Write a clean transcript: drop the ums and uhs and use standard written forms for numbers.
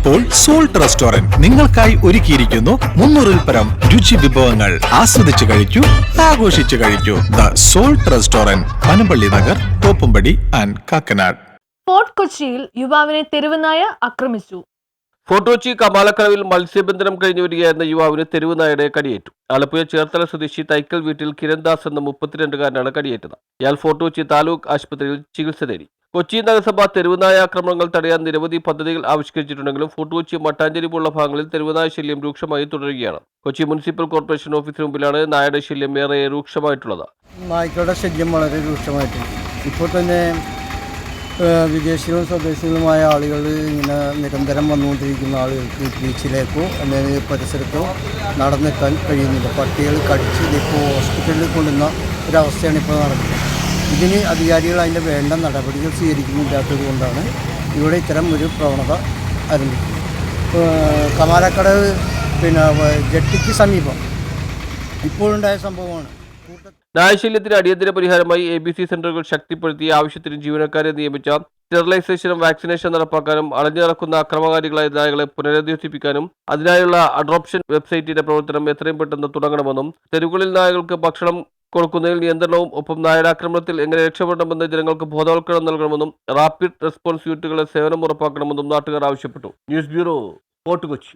ഇപ്പോൾ salt restaurant നിങ്ങൾക്കായി ഒരുക്കിയിരിക്കുന്നു 300-ൽ പരം രുചി വിഭവങ്ങൾ. ആസ്വദിച്ചു കഴിക്കൂ, ആഘോഷിച്ചു കഴിക്കൂ. The salt restaurant, Panampilly Nagar, Thoppumpady and Kakkanad. Fort കൊച്ചിയിൽ യുവാവിനെ തെരുവുനായ ആക്രമിച്ചു. ഫോർട്ട് കൊച്ചി കമാലക്കടവിൽ മത്സ്യബന്ധനം കഴിഞ്ഞു വരികയായിരുന്ന യുവാവിന് തെരുവുനായയുടെ കടിയേറ്റു. ആലപ്പുഴ ചേർത്തല സ്വദേശി തൈക്കൽ വീട്ടിൽ കിരൺദാസ് എന്ന 32-കാരനാണ് കടിയേറ്റത്. ഇയാൾ ഫോർട്ട് കൊച്ചി താലൂക്ക് ആശുപത്രിയിൽ ചികിത്സ തേടി. കൊച്ചി നഗരസഭ തെരുവുനായ ആക്രമണങ്ങൾ തടയാൻ നിരവധി പദ്ധതികൾ ആവിഷ്കരിച്ചിട്ടുണ്ടെങ്കിലും ഫോർട്ട് കൊച്ചി മട്ടാഞ്ചേരി പോലുള്ള ഭാഗങ്ങളിൽ തെരുവുനായ ശല്യം രൂക്ഷമായി തുടരുകയാണ്. കൊച്ചി മുനിസിപ്പൽ കോർപ്പറേഷൻ ഓഫീസിന് മുമ്പിലാണ് നായയുടെ ശല്യം ഏറെ രൂക്ഷമായിട്ടുള്ളത്. നായ്ക്കളുടെ ശല്യം വളരെ രൂക്ഷമായിട്ടുണ്ട്. ഇപ്പോൾ തന്നെ വിദേശികളും സ്വദേശികളുമായ ആളുകൾ ഇങ്ങനെ നിരന്തരം വന്നുകൊണ്ടിരിക്കുന്ന ആളുകൾക്ക് ബീച്ചിലേക്കോ അല്ലെങ്കിൽ പരിസരത്തോ നടന്നെത്താൻ കഴിയുന്നില്ല. പട്ടികൾ കടിച്ച് ഇപ്പോൾ ഹോസ്പിറ്റലിൽ കൊണ്ടുവന്ന ഒരവസ്ഥയാണ് ഇപ്പോൾ നടക്കുന്നത്. ഇതിന് അധികാരികൾ അതിൻ്റെ വേണ്ട നടപടികൾ സ്വീകരിക്കുന്നില്ലാത്തത് കൊണ്ടാണ് ഇവിടെ ഇത്തരം ഒരു പ്രവണത ആരംഭിക്കുന്നത്. കമാലക്കടവ് ജെട്ടിക്ക് സമീപം ഇപ്പോഴുണ്ടായ സംഭവമാണ്. നായശല്യത്തിന് അടിയന്തര പരിഹാരമായി ABC സെന്ററുകൾ ശക്തിപ്പെടുത്തി ആവശ്യത്തിന് ജീവനക്കാരെ നിയമിച്ച സ്റ്റെറിലൈസേഷനും വാക്സിനേഷൻ നടപ്പാക്കാനും അടഞ്ഞു നടക്കുന്ന അക്രമകാരികളായ നായകളെ പുനരധിവസിപ്പിക്കാനും അതിനായുള്ള അഡോപ്ഷൻ വെബ്സൈറ്റിന്റെ പ്രവർത്തനം എത്രയും പെട്ടെന്ന് തുടങ്ങണമെന്നും തെരുവുകളിൽ നായകൾക്ക് ഭക്ഷണം കൊടുക്കുന്നതിൽ നിയന്ത്രണവും ഒപ്പം നായയുടെ ആക്രമണത്തിൽ എങ്ങനെ രക്ഷപ്പെടണമെന്ന് ജനങ്ങൾക്ക് ബോധവൽക്കരണം നൽകണമെന്നും റാപ്പിഡ് റെസ്പോൺസ് യൂണിറ്റുകളെ സേവനം ഉറപ്പാക്കണമെന്നും നാട്ടുകാർ ആവശ്യപ്പെട്ടു. News bureau, fort Kochi.